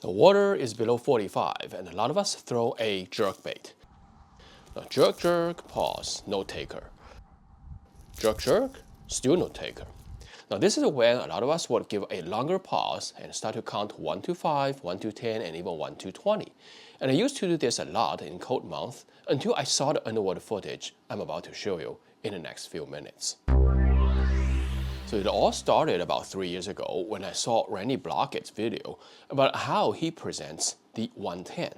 The water is below 45 and a lot of us throw a jerkbait. Now jerk, jerk, pause, no taker. Jerk, jerk, still no taker. Now this is when a lot of us would give a longer pause and start to count 1 to 5, 1 to 10, and even 1 to 20. And I used to do this a lot in cold month until I saw the underwater footage I'm about to show you in the next few minutes. So it all started about 3 years ago when I saw Randy Blockett's video about how he presents the 110.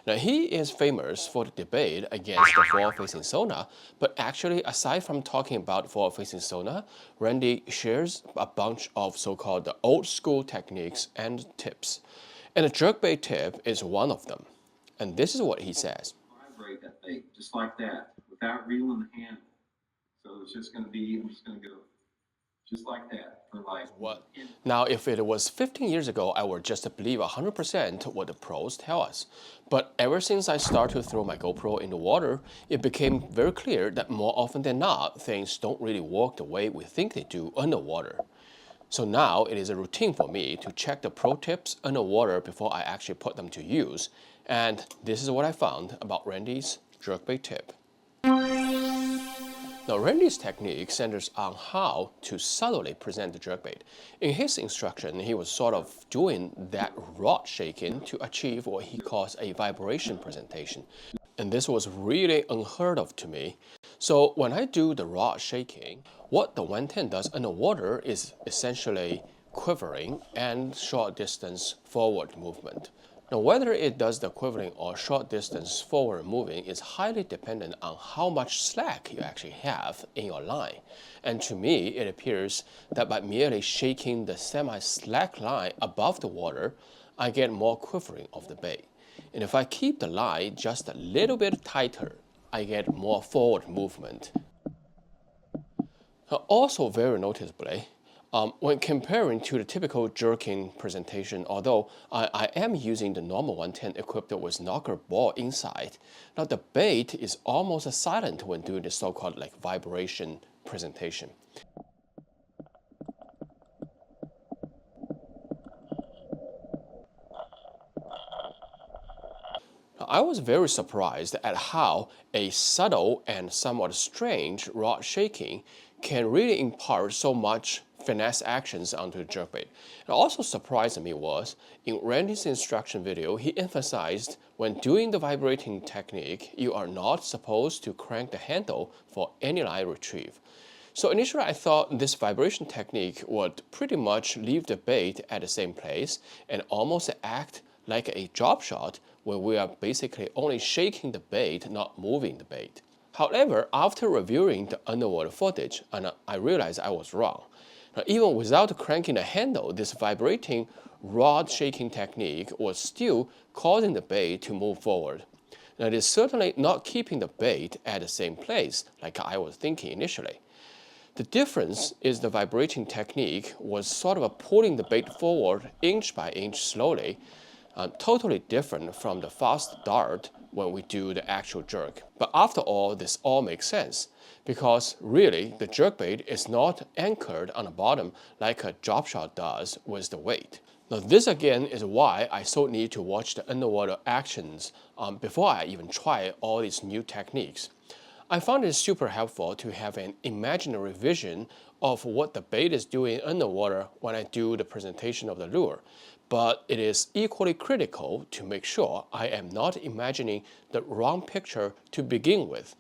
Now he is famous for the debate against the forward-facing sonar, but actually aside from talking about forward-facing sonar, Randy shares a bunch of so-called old school techniques and tips. And the jerkbait tip is one of them. And this is what he says. Vibrate that bait just like that without reeling the handle. So it's just going to be, I'm just going to go just like that for like what? Now, if it was 15 years ago, I would just believe 100% what the pros tell us. But ever since I started to throw my GoPro in the water, it became very clear that more often than not, things don't really work the way we think they do underwater. So now it is a routine for me to check the pro tips underwater before I actually put them to use. And this is what I found about Randy's jerkbait tip. Now, Randy's technique centers on how to subtly present the jerkbait. In his instruction, he was sort of doing that rod shaking to achieve what he calls a vibration presentation. And this was really unheard of to me. So when I do the rod shaking, what the 110 does underwater is essentially quivering and short distance forward movement. Now, whether it does the quivering or short distance forward moving is highly dependent on how much slack you actually have in your line. And to me, it appears that by merely shaking the semi-slack line above the water, I get more quivering of the bait. And if I keep the line just a little bit tighter, I get more forward movement. Now, also very noticeably, when comparing to the typical jerking presentation, although I am using the normal 110 equipped with knocker ball inside, now the bait is almost silent when doing the so-called like vibration presentation. I was very surprised at how a subtle and somewhat strange rod shaking can really impart so much finesse actions onto the jerkbait. It also surprised me was, in Randy's instruction video, he emphasized when doing the vibrating technique, you are not supposed to crank the handle for any line retrieve. So initially I thought this vibration technique would pretty much leave the bait at the same place and almost act like a drop shot where we are basically only shaking the bait, not moving the bait. However, after reviewing the underwater footage, I realized I was wrong. Now, even without cranking the handle, this vibrating rod shaking technique was still causing the bait to move forward. Now, it is certainly not keeping the bait at the same place like I was thinking initially. The difference is the vibrating technique was sort of pulling the bait forward inch by inch slowly, totally different from the fast dart when we do the actual jerk. But after all, this all makes sense because really the jerkbait is not anchored on the bottom like a drop shot does with the weight. Now this again is why I so need to watch the underwater actions before I even try all these new techniques. I found it super helpful to have an imaginary vision of what the bait is doing underwater when I do the presentation of the lure. But it is equally critical to make sure I am not imagining the wrong picture to begin with.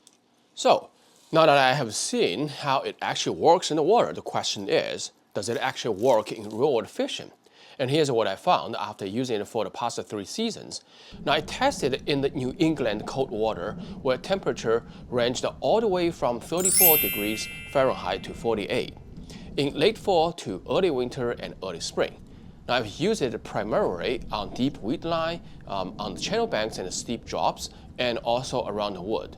So, now that I have seen how it actually works in the water, the question is, does it actually work in real-world fishing? And here's what I found after using it for the past 3 seasons. Now I tested it in the New England cold water where temperature ranged all the way from 34 degrees Fahrenheit to 48, in late fall to early winter and early spring. Now I've used it primarily on deep weed line, on the channel banks and steep drops, and also around the wood.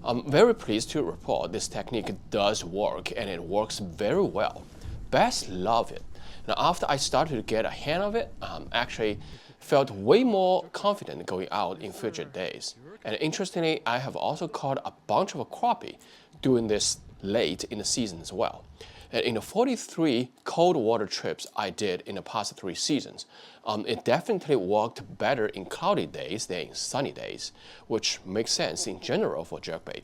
I'm very pleased to report this technique does work and it works very well. Bass love it. Now after I started to get a hang of it, actually felt way more confident going out in future days. And interestingly, I have also caught a bunch of crappie doing this late in the season as well. And in the 43 cold water trips I did in the past 3 seasons, it definitely worked better in cloudy days than in sunny days, which makes sense in general for jerkbait.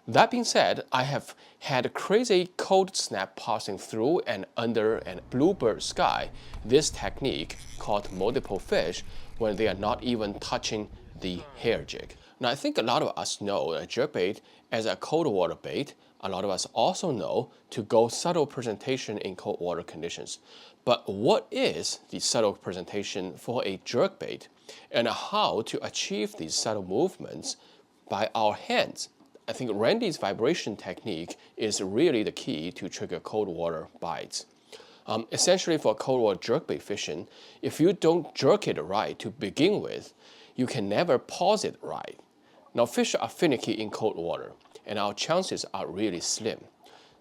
That being said, I have had crazy cold snap passing through and under a bluebird sky. This technique, called multiple fish, when they are not even touching the hair jig. Now, I think a lot of us know that jerkbait as a cold water bait. A lot of us also know to go subtle presentation in cold water conditions. But what is the subtle presentation for a jerkbait, and how to achieve these subtle movements by our hands? I think Randy's vibration technique is really the key to trigger cold water bites. Essentially, for cold water jerkbait fishing, if you don't jerk it right to begin with, you can never pause it right. Now, fish are finicky in cold water, and our chances are really slim.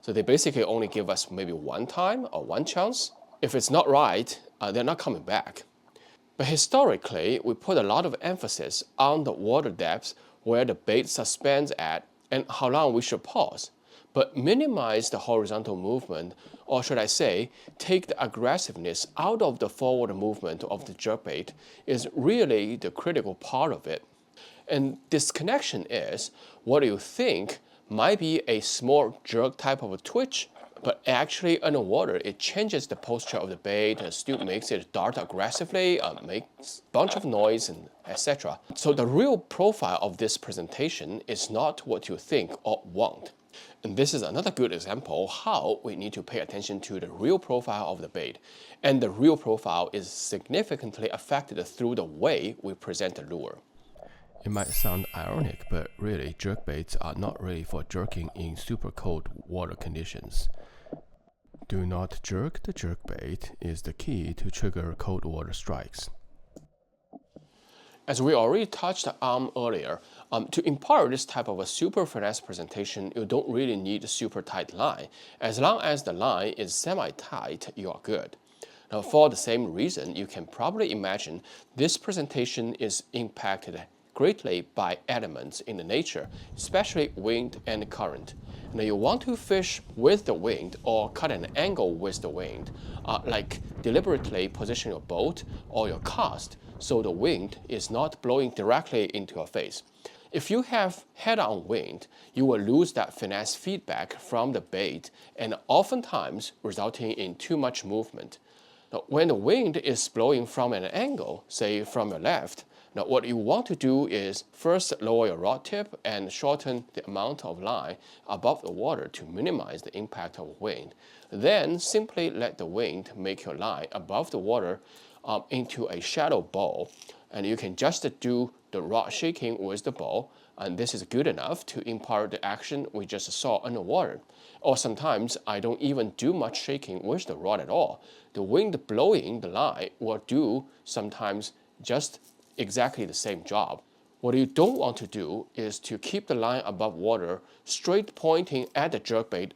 So they basically only give us maybe one time or one chance. If it's not right, they're not coming back. But historically, we put a lot of emphasis on the water depth where the bait suspends at and how long we should pause, but minimize the horizontal movement, or should I say, take the aggressiveness out of the forward movement of the jerkbait, is really the critical part of it. And this connection is what you think might be a small jerk type of a twitch, but actually underwater it changes the posture of the bait and still makes it dart aggressively, makes a bunch of noise, and etc. So the real profile of this presentation is not what you think or want. And this is another good example how we need to pay attention to the real profile of the bait. And the real profile is significantly affected through the way we present the lure. It might sound ironic, but really jerkbaits are not really for jerking in super cold water conditions. Do not jerk the jerkbait is the key to trigger cold water strikes. As we already touched on earlier, to impart this type of a super finesse presentation, you don't really need a super tight line. As long as the line is semi-tight, you are good. Now, for the same reason, you can probably imagine this presentation is impacted greatly by elements in the nature, especially wind and current. Now you want to fish with the wind or cut an angle with the wind, like deliberately position your boat or your cast so the wind is not blowing directly into your face. If you have head-on wind, you will lose that finesse feedback from the bait and oftentimes resulting in too much movement. Now, when the wind is blowing from an angle, say from your left, now what you want to do is first lower your rod tip and shorten the amount of line above the water to minimize the impact of wind. Then simply let the wind make your line above the water into a shallow bowl, and you can just do the rod shaking with the bowl, and this is good enough to impart the action we just saw underwater. Or sometimes I don't even do much shaking with the rod at all. The wind blowing the line will do sometimes just exactly the same job. What you don't want to do is to keep the line above water, straight pointing at the jerkbait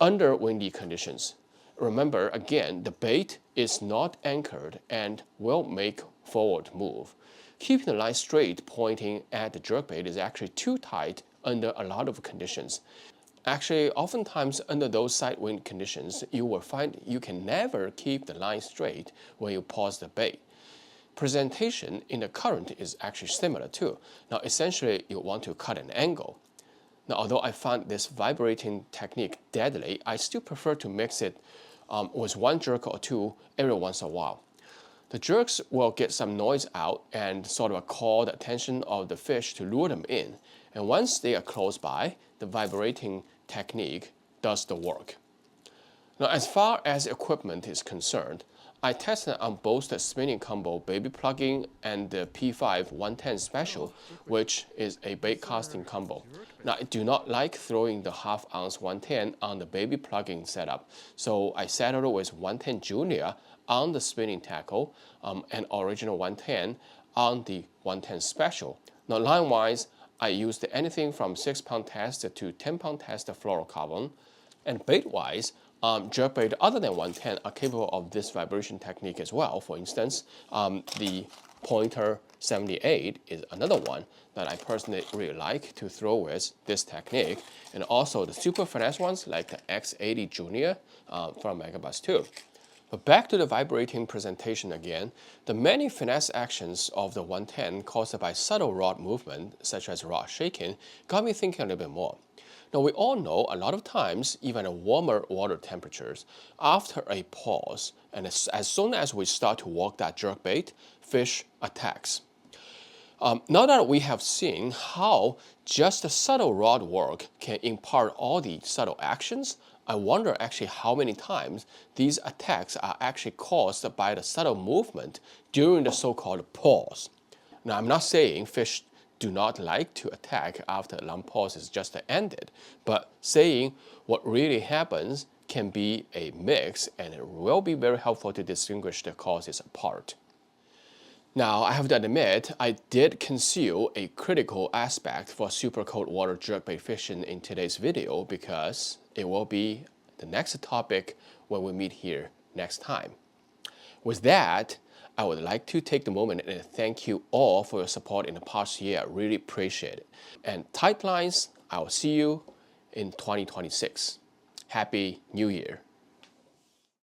under windy conditions. Remember, again, the bait is not anchored and will make forward move. Keeping the line straight pointing at the jerkbait is actually too tight under a lot of conditions. Actually, oftentimes under those side wind conditions, you will find you can never keep the line straight when you pause the bait. Presentation in the current is actually similar too. Now, essentially, you want to cut an angle. Now, although I found this vibrating technique deadly, I still prefer to mix it with one jerk or two every once in a while. The jerks will get some noise out and sort of call the attention of the fish to lure them in. And once they are close by, the vibrating technique does the work. Now, as far as equipment is concerned, I tested on both the spinning combo baby plug-in and the P5 110 special, which is a bait casting combo. Now, I do not like throwing the half-ounce 110 on the baby plug-in setup, so I settled with 110 Junior on the spinning tackle and original 110 on the 110 special. Now, line-wise, I used anything from 6-pound test to 10-pound test fluorocarbon, and bait-wise, jerkbait other than 110 are capable of this vibration technique as well. For instance, the pointer 78 is another one that I personally really like to throw with this technique. And also the super finesse ones like the X80 Junior from Megabass 2. But back to the vibrating presentation again, the many finesse actions of the 110 caused by subtle rod movement, such as rod shaking, got me thinking a little bit more. Now we all know a lot of times, even at warmer water temperatures, after a pause, and as soon as we start to walk that jerkbait, fish attacks. Now that we have seen how just the subtle rod work can impart all the subtle actions, I wonder actually how many times these attacks are actually caused by the subtle movement during the so-called pause. Now, I'm not saying fish do not like to attack after a long pause is just ended, but saying what really happens can be a mix, and it will be very helpful to distinguish the causes apart. Now, I have to admit, I did conceal a critical aspect for super cold water jerkbait fishing in today's video because it will be the next topic when we meet here next time. With that, I would like to take the moment and thank you all for your support in the past year. I really appreciate it. And tight lines, I will see you in 2026. Happy New Year.